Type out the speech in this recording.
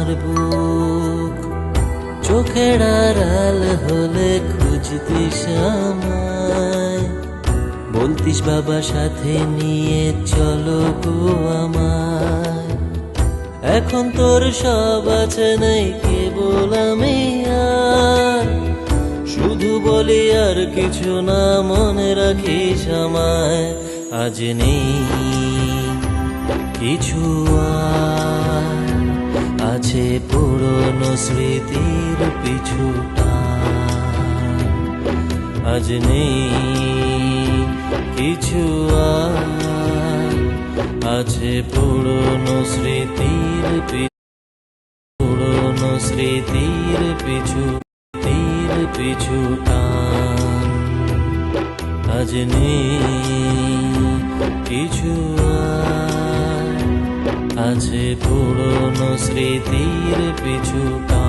আমার বুক। চোখের আড়াল হলে খুঁজতিস আমায়, বলতিস বাবা সাথে নিয়ে চলো গো আমায়। এখন তোর সব আছে নেই কেবল আমি, আর শুধু বলি আর কিছু না, মনে রাখিস আমায়। আজ নেই কিছু আর, আছে পুরনো স্মৃতির পিছু টান। আজ নেই কিছু আর, আছে পুরনো স্মৃতির পুরনো স্মৃতির পিছু টান। আজ নেই কিছু আর, আছে পুরনো স্মৃতির পিছু টান।